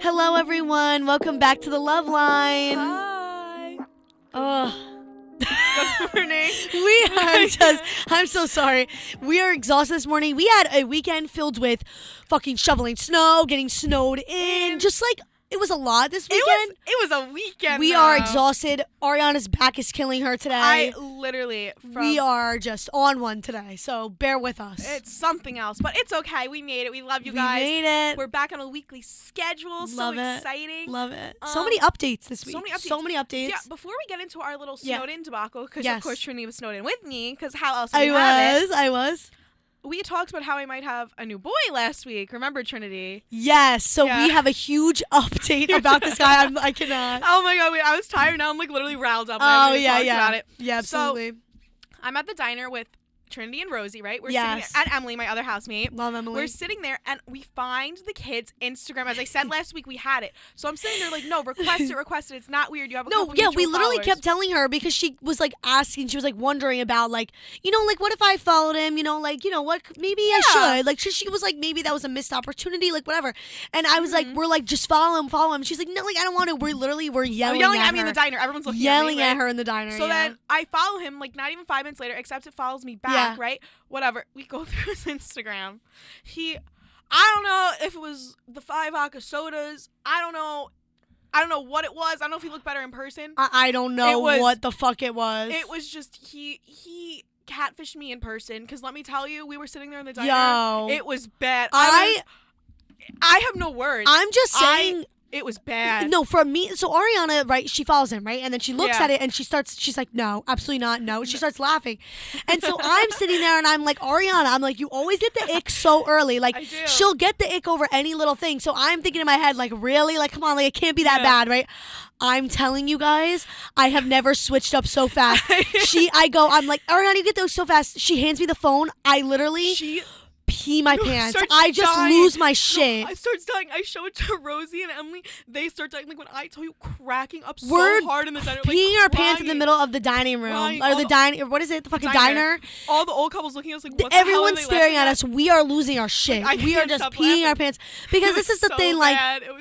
Hello, everyone. Welcome back to the Love Line. Hi. Good morning. I'm so sorry. We are exhausted this morning. We had a weekend filled with fucking shoveling snow, getting snowed in. Just like, it was a lot this weekend. It was a weekend. We are exhausted. Ariana's back is killing her today. We are just on one today, so bear with us. It's something else, but it's okay. We made it. We love you guys. We made it. We're back on a weekly schedule. Love it. Exciting. Love it. So many updates this week. So many updates. Yeah, before we get into our little snowed in debacle, because of course Trinity was snowed in with me, because how else would we have it? I was. We talked about how I might have a new boy last week. Remember, Trinity? Yes. So we have a huge update about this guy. I cannot. Oh my god! Wait, I was tired. Now I'm like literally riled up. Oh yeah. About it. Yeah, absolutely. So, I'm at the diner with Trinity and Rosie, right? We're yes. sitting there, and Emily, my other housemate. Love Emily. We're sitting there, and we find the kid's Instagram. As I said last week, we had it. So I'm sitting there like, no, request it. It's not weird. You have a couple mutual we literally followers. kept telling her because she was like asking, she was like wondering about like, like what if I followed him, what, maybe I should. Like she was like, maybe that was a missed opportunity, like whatever. And I was like, we're like, just follow him. She's like, no, like I don't want to. We're yelling at me in the diner. Everyone's looking yelling at her in the diner. So then I follow him like not even 5 minutes later, except it follows me back, right? Whatever. We go through his Instagram. I don't know if it was the 5 vodka sodas. I don't know what it was. I don't know if he looked better in person. I don't know what the fuck it was. It was just he catfished me in person. Because let me tell you, we were sitting there in the diner. Yo. It was bad. I have no words. I'm just saying. It was bad. No, for me, so Ariana, right, she follows him, right? And then she looks at it and she's like, no, absolutely not, no. She starts laughing. And so I'm sitting there and I'm like, Ariana, I'm like, you always get the ick so early. Like, she'll get the ick over any little thing. So I'm thinking in my head, like, really? Like, come on, like, it can't be that bad, right? I'm telling you guys, I have never switched up so fast. I'm like, Ariana, you get those so fast. She hands me the phone. I literally... pee my pants. I just lose my shit. No, I start dying. I show it to Rosie and Emily. They start dying. Like when I tell you, cracking up so hard in the diner. Peeing our pants in the middle of the dining room. Or the dining. What is it? The fucking diner. All the old couples looking at us like, what Everyone's the hell staring at us. We are losing our shit. Like, we are just peeing our pants. Because this is the thing. Like,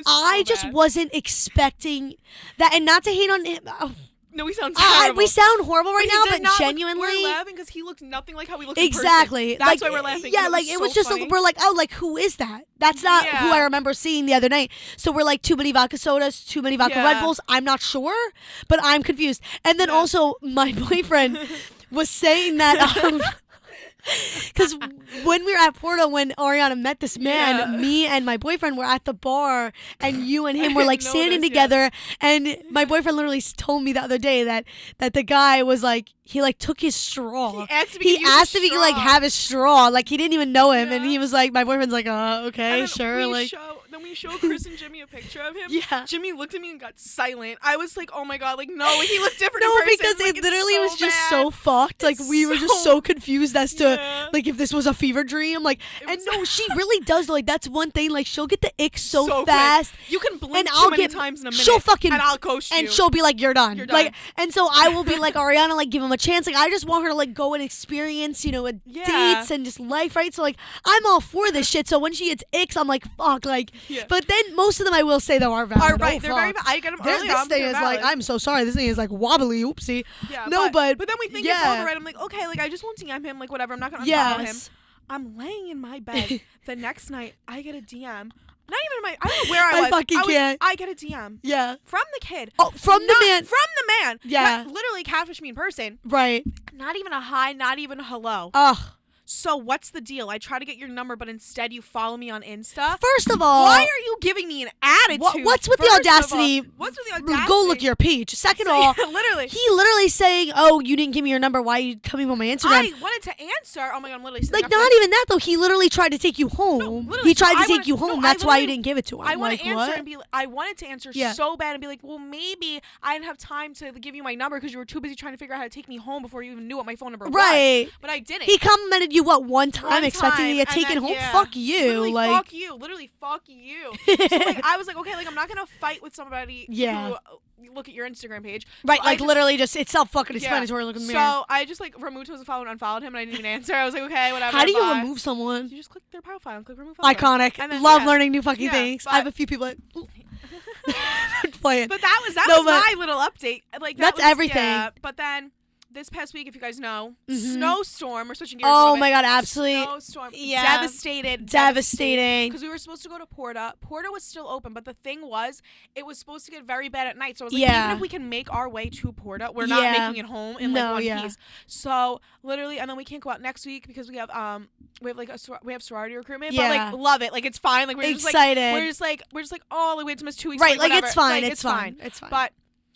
I just wasn't expecting that. And not to hate on him. No, we sound terrible. We sound horrible right now, but genuinely. We're laughing because he looked nothing like how we looked exactly. in person. That's why we're laughing. Yeah, like it was just, we're like, oh, like who is that? That's not who I remember seeing the other night. So we're like, too many vodka sodas, too many vodka Red Bulls. I'm not sure, but I'm confused. And then also, my boyfriend was saying that... Because when we were at Porta, when Ariana met this man, me and my boyfriend were at the bar, and you and him were like standing together, and my boyfriend literally told me the other day that the guy was like, he like took his straw. He asked if he could like have his straw, like he didn't even know him, and he was like, my boyfriend's like, okay, sure, like. Then we show Chris and Jimmy a picture of him. Yeah. Jimmy looked at me and got silent. I was like, oh my god, like no, he looked different. No, in person. because like, it literally was just bad. so fucked. Like we were just so confused as to like if this was a fever dream. Like, and no, she really does. Like that's one thing. Like she'll get the ick so fast. Quick. You can blink and too many times in a minute. She'll fucking and I'll ghost you. And she'll be like, "You're done." You're done. Like, and so I will be like, Ariana, like give him a chance. Like I just want her to like go and experience, dates and just life, right? So like I'm all for this shit. So when she gets icks, I'm like, fuck, like. Yeah. But then most of them I will say though are valid. They're very valid. I get them early this on. Thing is like, I'm so sorry. This thing is like wobbly. Oopsie. Yeah. No, but then we think it's over, right? I'm like, okay, like I just won't DM him. Like whatever. I'm not gonna unfollow him. I'm laying in my bed. The next night, I get a DM. Not even I don't know where I was. I get a DM. Yeah. From the kid. Oh, from the man. From the man. Yeah. That literally catfished me in person. Right. Not even a hi, not even a hello. Ugh. So what's the deal? I try to get your number, but instead you follow me on Insta. First of all, why are you giving me an attitude? What's with the audacity? What's with the audacity? Go look at your page. Second of all, literally, he literally saying, "Oh, you didn't give me your number. Why are you coming on my Instagram?" I wanted to answer. Oh my god, I'm literally like not even that though. He literally tried to take you home. No, he tried to take you home. That's why you didn't give it to him. I want like, to answer what? and be. I wanted to answer so bad and be like, well, maybe I didn't have time to give you my number because you were too busy trying to figure out how to take me home before you even knew what my phone number was. Right. But I didn't. He complimented you one time, expecting to get taken home. Fuck you. Literally, fuck you. Literally, fuck you. So like, I was like, okay, like I'm not gonna fight with somebody who look at your Instagram page. Right, so like literally just it's self-explanatory. Look in the mirror. So I just like removed him as a follow and unfollowed him, and I didn't even answer. I was like, okay, whatever. How do you remove someone? You just click their profile and click remove follow. Iconic. And then, love learning new fucking things. I have a few people. Playing. But that was my little update. Like that's everything. Yeah, but then this past week, if you guys know, snowstorm. We're switching gears. Oh my god, absolutely. Snowstorm. Yeah. Devastating. Because we were supposed to go to Porta. Porta was still open, but the thing was, it was supposed to get very bad at night. So I was like, even if we can make our way to Porta, we're not making it home in like one piece. So literally, and then we can't go out next week because we have sorority recruitment. But like, love it. Like it's fine. Like we're excited. Just like we're just like oh, like we had to miss 2 weeks. Right. Like whatever. it's fine. Like, it's fine. It's fine. But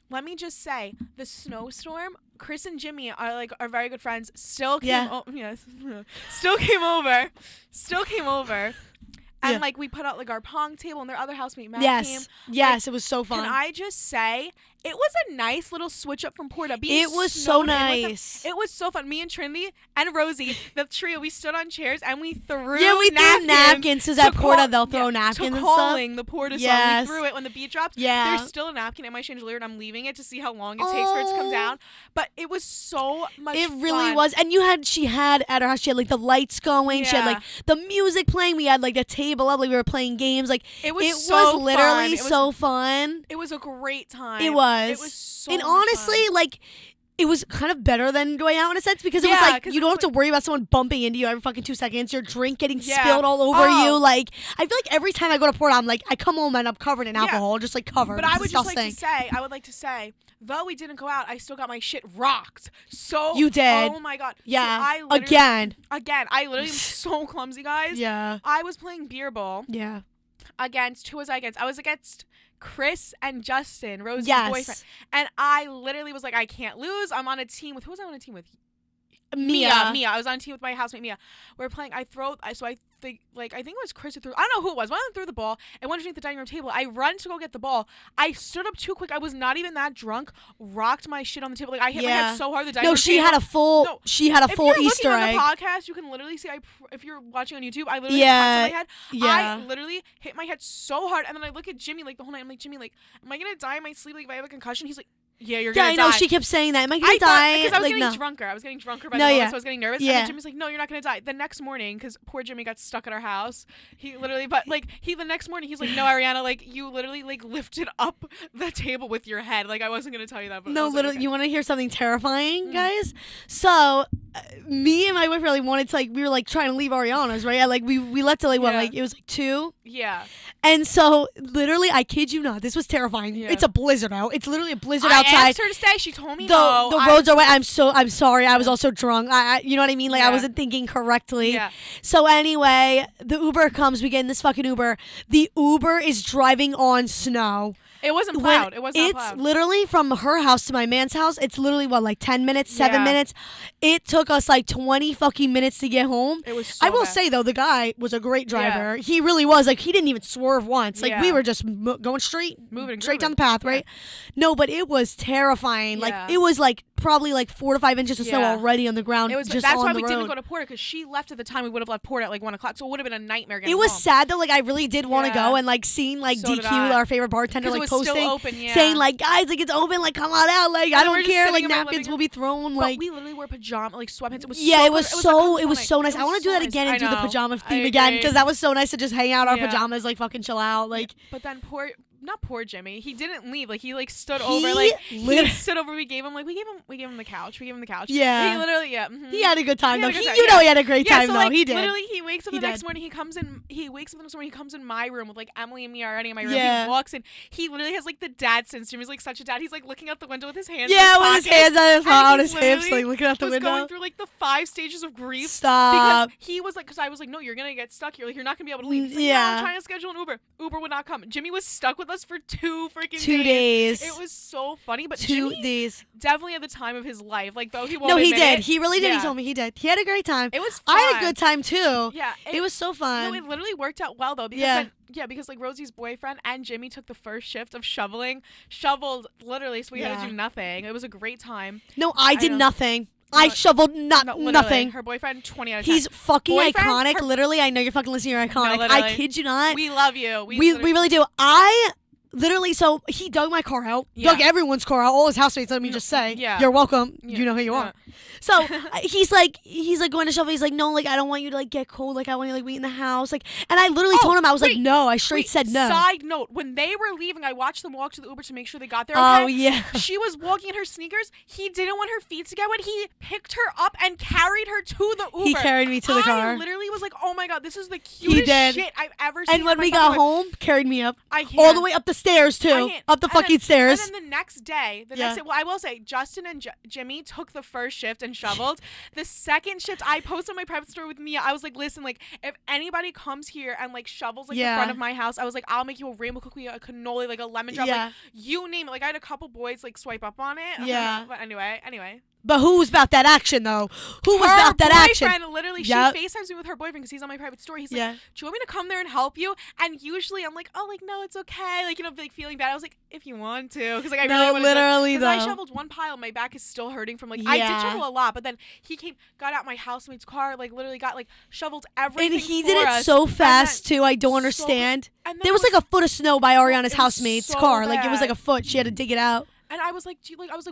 let me just say, the snowstorm. Chris and Jimmy are very good friends. Still came over. And like we put out like our pong table, and their other housemate Matt came. Yes, it was so fun. Can I just say, it was a nice little switch up from Porta. It was so nice. It was so fun. Me and Trinity and Rosie, the trio, we stood on chairs and we threw napkins. Because at Porta they'll throw napkins and stuff. Calling the Porta song. We threw it when the beat dropped. Yeah. There's still a napkin in my chandelier, and I'm leaving it to see how long it takes for it to come down. But it was so much fun. It really was. And she had at her house, she had like the lights going. She had like the music playing. We had like a table up, like we were playing games. Like it was literally so fun. It was a great time. It was. It was so and honestly, fun. like it was kind of better than going out in a sense because it was like you don't have to worry about someone bumping into you every fucking 2 seconds. Your drink getting spilled all over you. Like I feel like every time I go to Porta, I'm like I come home and I'm covered in alcohol, just like covered. But I would like to say, though we didn't go out, I still got my shit rocked. So you did. Oh my god. Yeah. So Again, I literally am so clumsy, guys. Yeah. I was playing beer ball. Yeah. Who was I against? I was against Chris and Justin, Rosie's boyfriend. And I literally was like, I can't lose. I'm on a team with, who was I on a team with? Mia. I was on a team with my housemate Mia. We were playing. I think it was Chris who threw. I don't know who it was. One of them threw the ball. I went underneath the dining room table. I run to go get the ball. I stood up too quick. I was not even that drunk. Rocked my shit on the table. Like I hit my head so hard. The dining room she had a full. She had a full Easter egg. If you're looking on the podcast, you can literally see. If you're watching on YouTube, I literally my head. I literally hit my head so hard, and then I look at Jimmy like the whole night. I'm like, Jimmy, like, am I gonna die in my sleep? Like, if I have a concussion? He's like, yeah, you're gonna die. Yeah, I know. She kept saying that. Am I gonna die? Because I was getting drunker. I was getting drunker by the moment, so I was getting nervous. Yeah. And then Jimmy's like, no, you're not gonna die. The next morning, because poor Jimmy got stuck at our house. He literally, the next morning, he's like, no, Arianna, like, you literally, like, lifted up the table with your head. Like, I wasn't gonna tell you that. But no, literally, okay. You want to hear something terrifying, guys? So, me and my boyfriend wanted to, like, we were, like, trying to leave Arianna's, right? Like, we left at, like, what, like, it was, like, 2? Yeah. And so, literally, I kid you not, this was terrifying. Yeah. It's a blizzard out. It's literally a blizzard outside. I asked her to stay. She told me no. The roads are wet. I'm sorry. I was also drunk. You know what I mean? Like, I wasn't thinking correctly. Yeah. So, anyway, the Uber comes. We get in this fucking Uber. The Uber is driving on snow. It wasn't plowed. It's literally from her house to my man's house. It's literally, 10 minutes, 7 minutes? It took us, 20 fucking minutes to get home. It was so I will bad. say, though, the guy was a great driver. Yeah. He really was. He didn't even swerve once. We were just going moving down the path, right? No, but it was terrifying. It was, probably, 4 to 5 inches of snow already on the ground. It was. Just that's on why the we road. didn't go to Porta, because she left at the time we would have left Porta at 1 o'clock. So it would have been a nightmare getting home. It was sad, though. I really did want to go, and, seeing, so DQ, our favorite bartender, it was posting. Still open, saying guys, it's open, come on out, I don't care, napkins will be thrown, but we literally wore pajama, sweatpants. It was it was so nice. I want to do that again and do the pajama theme again, because that was so nice to just hang out our pajamas, fucking chill out, But then not poor Jimmy. He didn't leave. He stood over. He stood over. We gave him the couch. Yeah. He literally He had a good time though. He had a great time though. He did. Literally, he wakes up the next morning. He comes in. He comes in my room with Emily and me already in my room. He walks in. He literally has the dad syndrome. He's such a dad. He's looking out the window with his hands. Yeah, with his hands on his hips, looking out the window. Going through the 5 stages of grief. Stop. Because he was because I was no, you're gonna get stuck here. You're not gonna be able to leave. He's no, I'm trying to schedule an Uber. Uber would not come. Jimmy was stuck with us for 2 days. It was so funny, but 2 days. Definitely at the time of his life. Though he won't. No, he did. It, He really did. He told me he did. He had a great time. It was fun. I had a good time too. Yeah. It was so fun. No, it literally worked out well though. Because because Rosie's boyfriend and Jimmy took the first shift of shoveled literally, so we had to do nothing. It was a great time. No, I did nothing. I shoveled nothing. Her boyfriend, 20 out of 10. He's fucking iconic. Literally, I know you're fucking listening. You're iconic. No, I kid you not. We love you. We really do. literally, so he dug my car out, dug everyone's car out, all his housemates, let me just say. Yeah. You're welcome. Yeah. You know who you are. So he's like going to shovel. He's like, no, like, I don't want you to like get cold. Like, I want you to like wait in the house. Like, and I literally told him, I was like, no, I straight said no. Side note, when they were leaving, I watched them walk to the Uber to make sure they got there. Oh, yeah. She was walking in her sneakers. He didn't want her feet to get wet. He picked her up and carried her to the Uber. He carried me to the car. I literally was like, oh my God, this is the cutest shit I've ever seen. And when we got home, carried me up. All the way up the stairs, too. Up the fucking stairs. And then the next day, well, I will say, Justin and Jimmy took the first shift and shoveled. The second shift, I posted on my private story with Mia. I was like, listen, like, if anybody comes here and like shovels like the front of my house, I was like, I'll make you a rainbow cookie, a cannoli, like a lemon drop, like you name it. Like, I had a couple boys like swipe up on it. Yeah. But anyway. But who was about that action, though? Who was about that action? Her boyfriend, literally, she FaceTimes me with her boyfriend because he's on my private story. He's like, do you want me to come there and help you? And usually I'm like, oh, like, no, it's okay. Like, you know, like feeling bad. I was like, if you want to. Because, like, I really want to. Literally, though. I shoveled one pile. My back is still hurting from, like, I did shovel a lot. But then he got out my housemate's car, like, literally got, like, shoveled everything. And he did it so fast, too. I don't understand. There was, like, a foot of snow by Arianna's housemate's car. Like, it was, like, a foot. She had to dig it out. And I was like,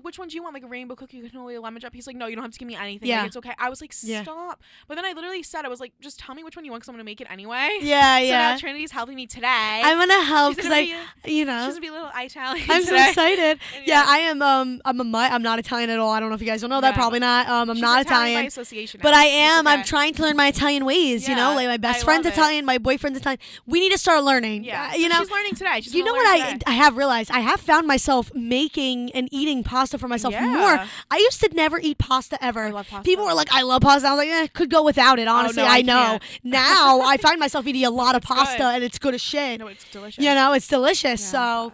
which one do you want? Like a rainbow cookie, cannoli, a lemon drop? He's like, no, you don't have to give me anything. Yeah. Like, it's okay. I was like, stop. But then I literally said, I was like, just tell me which one you want because I'm going to make it anyway. Yeah, so now Trinity's helping me today. I'm going to help because she's going to be a little Italian I'm so excited. Yeah, I am, I'm not Italian at all. I don't know if you guys don't know that. Probably not. I'm not Italian. By association but I am. Okay. I'm trying to learn my Italian ways, you know? Like my best friend's Italian, my boyfriend's Italian. We need to start learning. Yeah. You know? She's learning today. You know what I have realized? I have found myself making and eating pasta for myself more. I used to never eat pasta ever. I love pasta. People were like, I love pasta. I was like, could go without it. Honestly, I know. Now I find myself eating a lot of pasta and it's good as shit. No, it's delicious. You know, it's delicious. So.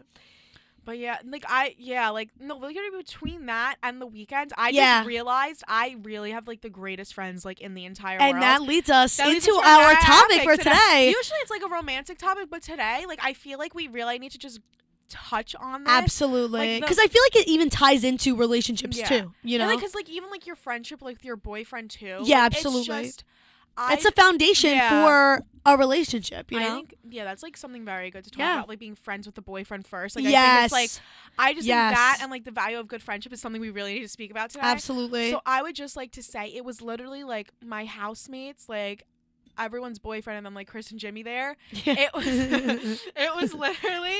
But literally between that and the weekend, I just realized I really have like the greatest friends like in the entire world. And that leads us into our topic for today. Usually it's like a romantic topic, but today, like, I feel like we really need to just touch on this. Absolutely. Because I feel like it even ties into relationships too, you know? Because like even like your friendship like with your boyfriend too. Yeah, like, absolutely. It's a foundation for a relationship, you know? I think, that's like something very good to talk about, like being friends with the boyfriend first. Like, I think it's like, I just think that and like the value of good friendship is something we really need to speak about today. Absolutely. So I would just like to say it was literally like my housemates, like everyone's boyfriend, and then like Chris and Jimmy there. It was literally...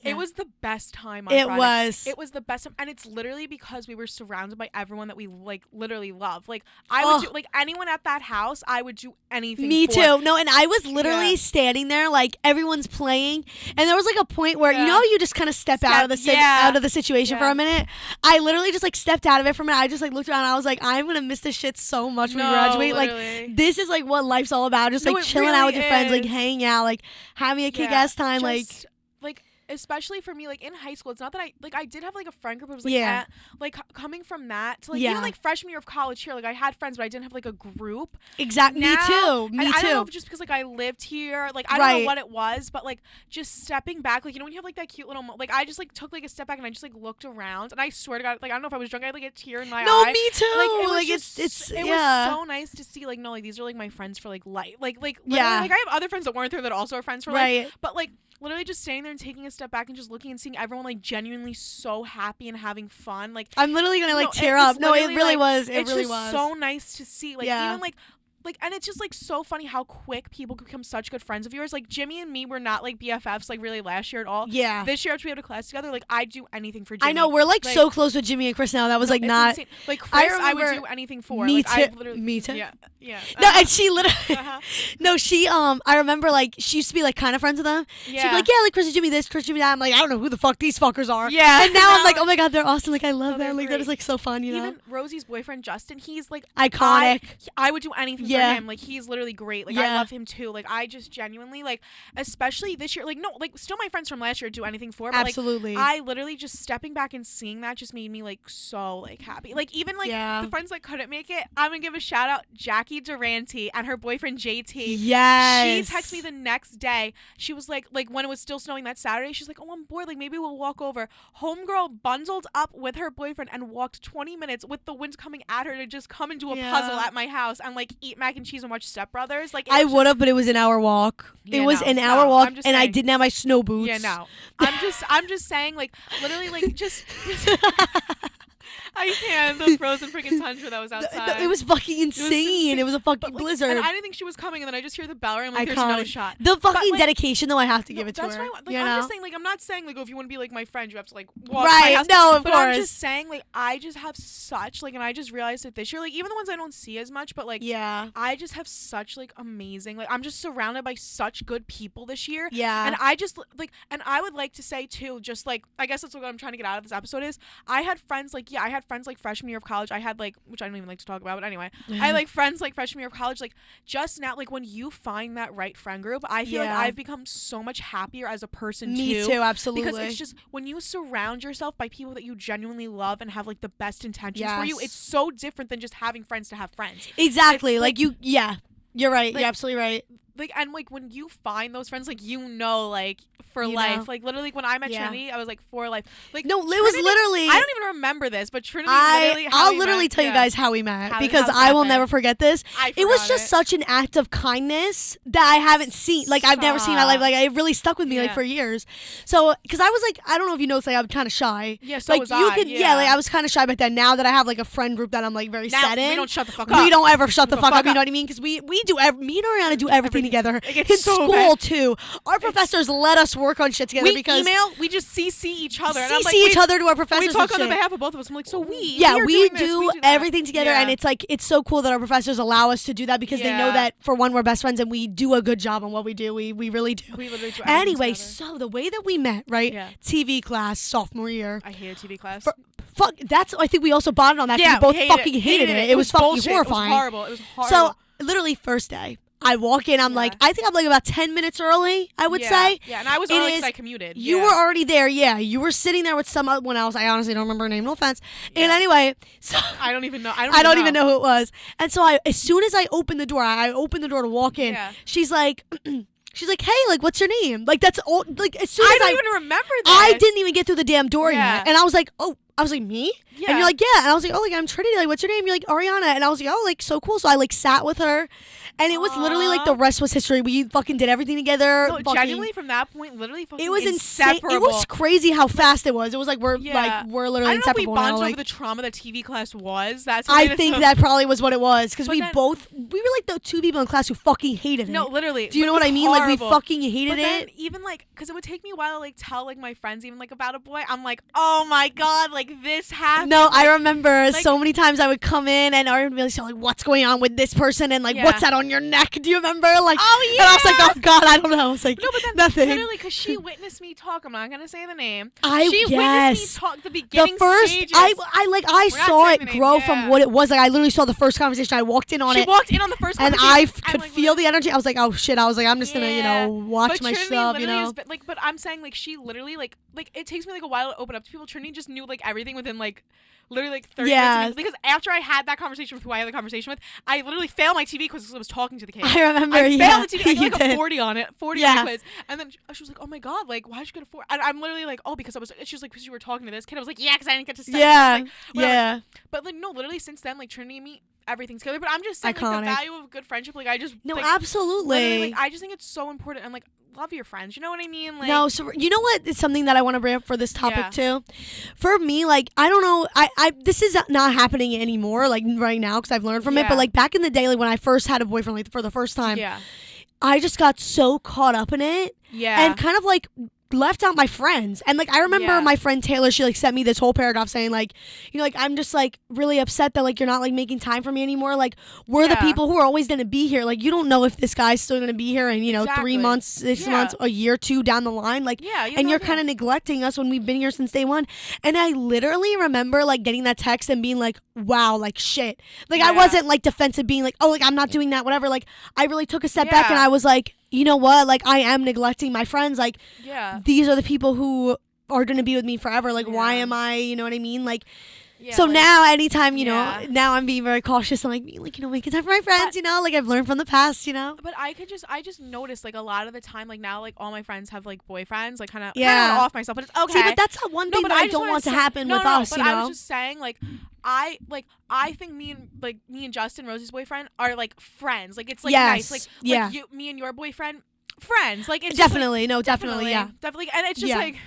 It was the best time on Friday. It was the best time. And it's literally because we were surrounded by everyone that we, like, literally love. Like, I would do, like, anyone at that house, I would do anything Me too. No, and I was literally standing there, like, everyone's playing. And there was, like, a point where, you know, you just kind of step out of the situation for a minute. I literally just, like, stepped out of it for a minute. I just, like, looked around and I was like, I'm going to miss this shit so much when we graduate. Literally. Like, this is, like, what life's all about. Just, like, chilling out with your friends, like, hanging out, like, having a kick-ass time, like, especially for me, like, in high school, it's not that I did have, like, a friend group. It was, like, coming from that to, like, even, like, freshman year of college here, like, I had friends, but I didn't have, like, a group. Exactly. Me too. I don't know if just because, like, I lived here, like, I don't know what it was, but, like, just stepping back, like, you know, when you have, like, that cute little, like, I just, like, took, like, a step back and I just, like, looked around, and I swear to God, like, I don't know if I was drunk, I had, like, a tear in my eye. No, me too. Like, it was so nice to see, like, no, like, these are, like, my friends for, like, life. Like, like, I have other friends that weren't there that also are friends for life. But, like, literally just standing there and taking a step back and just looking and seeing everyone like genuinely so happy and having fun. Like, I'm literally gonna like tear up. No, it really was. It really was so nice to see. Like, even like, and it's just like so funny how quick people become such good friends of yours. Like, Jimmy and me were not like BFFs like really last year at all. Yeah. This year after we had a class together, like, I'd do anything for Jimmy. I know, we're like so close with Jimmy and Chris now. That was like not insane. Like, Chris, I would do anything for. Me like, too. Me too. Yeah. No, and she literally no, she I remember like she used to be like kind of friends with them. Yeah. She'd be like, like Chris and Jimmy this, Chris and Jimmy that. I'm like, I don't know who the fuck these fuckers are. Yeah. And now I'm like, oh my God, they're awesome. Like, I love them. Like, that is like so fun, you know? Even Rosie's boyfriend Justin, he's like iconic. I would do anything for him. Like, he's literally great. Like, I love him too. Like, I just genuinely like, especially this year, like, no, like, still my friends from last year do anything for. But, absolutely. Like, I literally just stepping back and seeing that just made me like so like happy. Like, even like the friends that couldn't make it, I'm gonna give a shout out Jackie Durante and her boyfriend JT. Yes. She texted me the next day. She was like when it was still snowing that Saturday, she's like, oh, I'm bored. Like, maybe we'll walk over. Homegirl bundled up with her boyfriend and walked 20 minutes with the wind coming at her to just come and do a puzzle at my house and like eat ate mac and cheese and watched Step Brothers. Like I would have, but it was an hour walk. It was an hour walk, and I didn't have my snow boots. Yeah, no. I'm just saying, like, literally, like, just I can't. The frozen freaking tundra that was outside. It was fucking insane. It was a fucking blizzard. And I didn't think she was coming, and then I just hear the bell ring. I'm like, there's no shot. The fucking dedication, though, I have to give it to her. That's why, like, I'm just saying, like, I'm not saying, like, oh, if you want to be, like, my friend, you have to, like, walk to my house. No, of but course. I'm just saying, like, I just have such, like, and I just realized that this year, like, even the ones I don't see as much, but, like, I just have such, like, amazing, like, I'm just surrounded by such good people this year. Yeah. And I just, like, and I would like to say, too, just, like, I guess that's what I'm trying to get out of this episode is, I had friends, like, freshman year of college. I had, like, which I don't even like to talk about, but anyway, I had, like, friends, like, freshman year of college, like, just now, like, when you find that right friend group, I feel like I've become so much happier as a person, Me too, absolutely. Because it's just, when you surround yourself by people that you genuinely love and have, like, the best intentions for you, it's so different than just having friends to have friends. Exactly. It's, like, you're right. Like, you're absolutely right. Like, and, like, when you find those friends, like, you know, like, for life. Like, literally, when I met Trinity, I was, like, for life. Like, no, Trinity, it was literally... I don't even remember this, but Trinity I'll literally tell you guys how we met, because I will never forget this. It was just such an act of kindness that I haven't seen. Like, I've never seen in my life. Like, it really stuck with me, like, for years. So, because I was, like, I don't know if you know, like, I'm kind of shy. Yeah, so like, was you I. could, like, I was kind of shy back then. Now that I have, like, a friend group that I'm, like, very set in. We don't shut the fuck up. We don't ever shut the fuck up, you know what I mean? Because me and Arianna do everything together. In school too. Our professors let us work on shit together because we just CC each other. CC each other to our professors. We talk on the behalf of both of us. I'm like, so we do everything together, and it's so cool that our professors allow us to do that because they know that for one, we're best friends and we do a good job on what we do. We really do. We literally do. Anyway, so the way that we met, right? Yeah. TV class, sophomore year. I hated TV class. Fuck. That's. I think we also bonded on that. Yeah, we both fucking hated it. It was fucking horrifying. It was horrible. So literally first day. I walk in, I'm like, I think I'm like about 10 minutes early, I would say. Yeah, and I was early because I commuted. You were already there, You were sitting there with someone else. I honestly don't remember her name, no offense. Yeah. And anyway, so I don't even know. I don't even know who it was. And so as soon as I opened the door, to walk in, she's like, hey, like, what's your name? Like, that's all, like, as soon as I don't even remember that. I didn't even get through the damn door yet. And I was like, me? Yeah. And you're like, yeah. And I was like, oh, like, I'm Trinity. Like, what's your name? You're like, Arianna. And I was like, oh, like, so cool. So I, like, sat with her. And it was literally, like, the rest was history. We fucking did everything together. No, genuinely, from that point, literally fucking it was inseparable. Insane. It was crazy how fast it was. It was like, we're literally inseparable now. I don't know if we bonded over the trauma that TV class was. I think that probably was what it was. Because we were, like, the two people in class who fucking hated it. No, literally. Do you know what I mean? Horrible. Like, we fucking hated it. Even, like, because it would take me a while to, like, tell, like, my friends even, like, about a boy. I'm like, oh, my God, like, this happened. No, I remember so many times I would come in and I would be like, what's going on with this person? And, like, what's that on your neck? Do you remember? Like, oh, yeah. And I was like, oh, God, I don't know. I was like, no, but then nothing. Literally, because she witnessed me talk. I'm not going to say the name. She witnessed me talk the beginning stages. I saw it grow from what it was. Like, I literally saw the first conversation. I walked in on it. She walked in on the first conversation. And I could feel the energy. I was like, oh, shit. I was like, I'm just going to, watch my stuff, But I'm saying, like, she literally, like, it takes me, like, a while to open up to people. Trinity just knew, like, everything within, like, literally, like, 30 minutes. Because after I had that conversation with who I had the conversation with, I literally failed my TV quiz because I was talking to the kid. I remember, I failed the TV. I got, like, a 40 on it. 40 on the quiz. And then she was like, oh, my God, like, why did you get a 4? And I'm literally like, oh, because she was like, because you were talking to this kid. I was like, yeah, because I didn't get to study. Yeah, like, But, like, no, literally, since then, like, Trinity and me, everything's together. But I'm just saying, like, the value of a good friendship, like, I just... No, like, absolutely. Like, I just think it's so important. And, like, love your friends. You know what I mean? Like, no, so you know what is something that I want to bring up for this topic too? For me, like, I don't know, I this is not happening anymore, like, right now, because I've learned from it, but, like, back in the day, like, when I first had a boyfriend, like, for the first time, I just got so caught up in it and kind of, like, left out my friends. And, like, I remember my friend Taylor, she, like, sent me this whole paragraph saying, like, you know, like, I'm just, like, really upset that, like, you're not, like, making time for me anymore. Like, we're the people who are always going to be here. Like, you don't know if this guy's still going to be here in, you know, 3 months, 6 months, a year, 2 down the line. Like, and you're kind of neglecting us when we've been here since day one. And I literally remember, like, getting that text and being like, wow, like, shit. Like, I wasn't, like, defensive being like, oh, like, I'm not doing that, whatever. Like, I really took a step back and I was like, you know what? Like, I am neglecting my friends. Like, these are the people who are going to be with me forever. Like, why am I, you know what I mean? Like, Yeah, so like, now, anytime, you yeah. know, now I'm being very cautious. I'm like, making time for my friends, you know, like I've learned from the past, you know. But I just noticed, like, a lot of the time, like, now, like, all my friends have, like, boyfriends, like, kind of off myself, but it's okay. See, but that's not one thing that I don't want to happen with us, but you know. I was just saying, like, I think me and Justin, Rosie's boyfriend, are, like, friends. Like, it's, like, nice. Like, me and your boyfriend, friends. Like, it's definitely, just, like, definitely, yeah. Definitely, and it's just, like...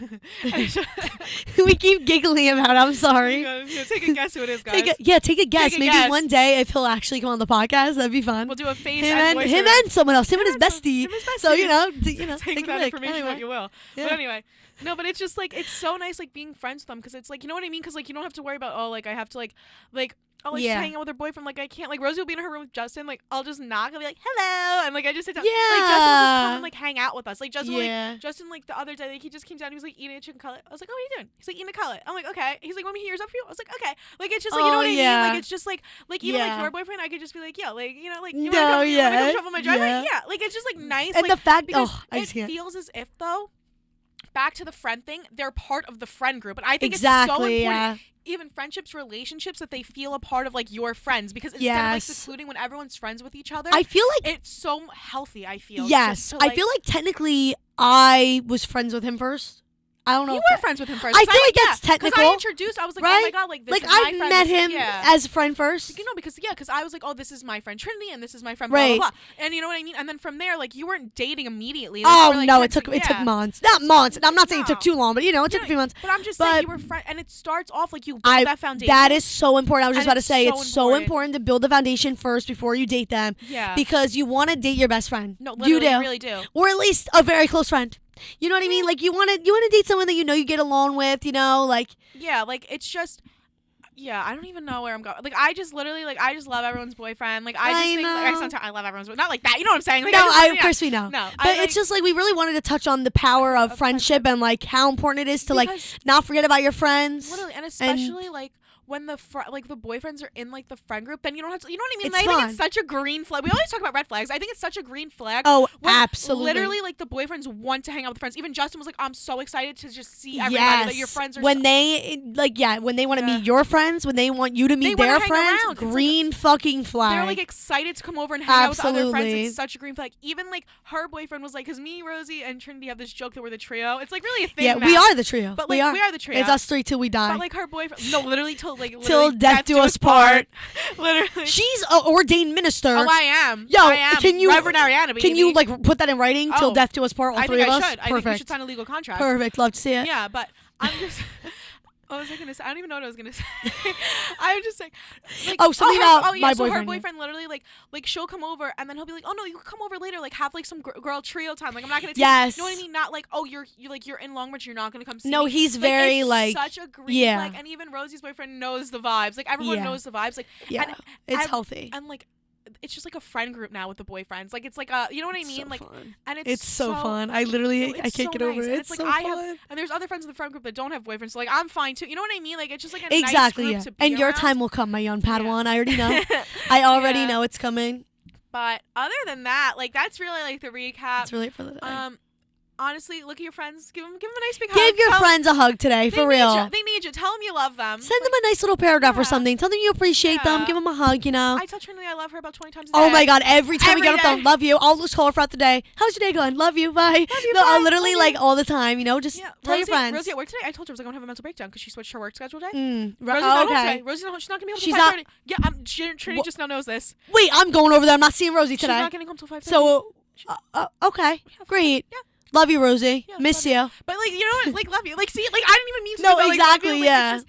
we keep giggling about it, I'm sorry. Take a guess who it is, guys. Take a guess. Maybe one day, if he'll actually come on the podcast, that'd be fun. We'll do a face and someone else. Him and his bestie. So, you know, take that information what you will. Yeah. But anyway... No, but it's just, like, it's so nice, like, being friends with them, because it's, like, you know what I mean? Because, like, you don't have to worry about, oh, like, I have to, like, she's hanging out with her boyfriend. Like, I can't, like, Rosie will be in her room with Justin. Like, I'll just knock and be like, hello. And, like, I just sit down. Yeah. Like, Justin will just come and, like, hang out with us. Like, Justin, like, the other day, like, he just came down. He was, like, eating a chicken cutlet. I was like, oh, what are you doing? He's, like, eating a cutlet. I'm like, okay. He's like, want me to heat yours up for you? I was like, okay. Like, it's just, like, you know what I mean? Like, it's just, like even, like, your boyfriend, I could just be like, yeah, like, you know, like, you want to come shovel my driveway? Yeah. Like, it's just, like, nice. And like, the fact, it feels as if, though, back to the friend thing, they're part of the friend group. And I think it's so important, even friendships, relationships, that they feel a part of, like, your friends. Because instead of, like, secluding when everyone's friends with each other, I feel like it's so healthy, I feel. Yes. I feel like technically I was friends with him first. I don't know. You were friends with him first. I feel like that's technical. Because I introduced, I was like, oh my god, like, this is my friend. Like, I met him as a friend first. You know, because I was like, oh, this is my friend Trinity, and this is my friend blah, blah, blah. And you know what I mean? And then from there, like, you weren't dating immediately. Like, like, no, it took months. Not months. And I'm not saying it took too long, but, you know, it took a few months. But I'm just saying you were friends, and it starts off, like, you build that foundation. That is so important. I was just about to say, it's so important to build the foundation first before you date them. Yeah. Because you want to date your best friend. No, literally, you really do. Or at least a very close friend. You know what I mean? Like, you want to date someone that you know you get along with, you know, like. Yeah, like, it's just, I don't even know where I'm going. Like, I just literally, like, I just love everyone's boyfriend. Like, I just think, like, sometimes I love everyone's boyfriend. Not like that, you know what I'm saying? Like, no, of course we know. No, but it's just, like, we really wanted to touch on the power of friendship and, like, how important it is to, like, not forget about your friends. Literally, and especially, like, when the boyfriends are in, like, the friend group, then you don't have to, you know what I mean? It's I fun. think it's such a green flag. We always talk about red flags. I think it's such a green flag. Oh, absolutely. Literally, like, the boyfriends want to hang out with friends. Even Justin was like, I'm so excited to just see everybody. Like, your friends are when they want to meet your friends, when they want you to meet their friends, green fucking flag. They're, like, excited to come over and hang out with other friends. It's such a green flag. Even, like, her boyfriend was like, because me, Rosie, and Trinity have this joke that we're the trio. It's, like, really a thing. Yeah, now. we are the trio. But, like, we are the trio. It's us three till we die. But, like, her boyfriend, no, literally till death do us part. Literally. She's an ordained minister. Oh, I am. Yo, I am. can you, Reverend Arianna, baby. Can you, like, put that in writing? Till death do us part, all three of us? I think we should sign a legal contract. Perfect. Love to see it. Yeah, but I'm just... What was I gonna say? I don't even know what I was gonna say. I'm just like something about my boyfriend. So her boyfriend literally like she'll come over and then he'll be like, oh no, you can come over later, like have like some girl trio time. Like I'm not gonna. You know what I mean? Not like you're in Longmont, you're not gonna come see. No, me. he's very like such a green flag, and even Rosie's boyfriend knows the vibes. Like everyone knows the vibes. Like it's healthy. And like. It's just like a friend group now with the boyfriends. Like it's like a, you know what I mean? So like, fun. And it's so fun. I literally, I can't get over it. It's like so fun. And there's other friends in the friend group that don't have boyfriends. So like I'm fine too. You know what I mean? Like it's just like a nice group to be And your around. time will come, my young Padawan. I already know. I already know it's coming. But other than that, like that's really like the recap. That's really it for the day. Honestly, look at your friends. Give them a nice big hug. Give your friends a hug today, for real. They need you. Tell them you love them. Send them a nice little paragraph or something. Tell them you appreciate them. Give them a hug, you know. I tell Trinity I love her about 20 times a day. Oh my God, every time we get off the phone, love you. I'll just call her throughout the day. How's your day going? Love you, bye. Love you, no, bye. I'll literally like all the time, you know, just tell your friends. Rosie at work today, I told her I was going to have a mental breakdown because she switched her work schedule day. Rosie's not home today. Rosie's not home. She's not going to be home till 5:30. Yeah, Trinity just now knows this. Wait, I'm going over there. I'm not seeing Rosie today. She's not getting home till 5:30. So, okay, great. Yeah. Love you, Rosie. Miss you. But like, you know what? Like, love you. Like, see, like I didn't even mean to. No, exactly. Like, yeah.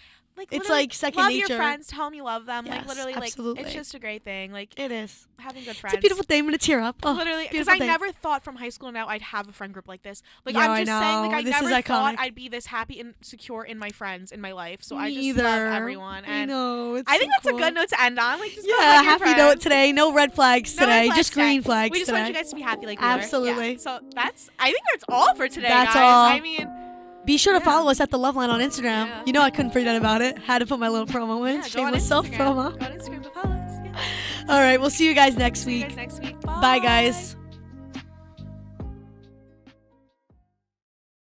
It's like second nature. Love your friends. Tell them you love them. Yes, like literally, absolutely. like it's just a great thing. Like it is. Having good friends. It's a beautiful thing. I'm gonna tear up. Oh, literally, because I never thought from high school now I'd have a friend group like this. Like I'm just saying, like I never thought I'd be this happy and secure in my friends in my life. So I just love everyone. And I think that's a good note to end on. Like just happy note today. No red flags today. Just green flags. We just want you guys to be happy, like we absolutely. Were. So I think that's all for today. That's guys. all. I mean. Be sure to follow us at The Love Line on Instagram. Yeah. You know I couldn't forget about it. Had to put my little promo in. Shameless self-promo. Go on Instagram to follow us. Yeah. All right, we'll see you guys next week. Bye. Bye, guys.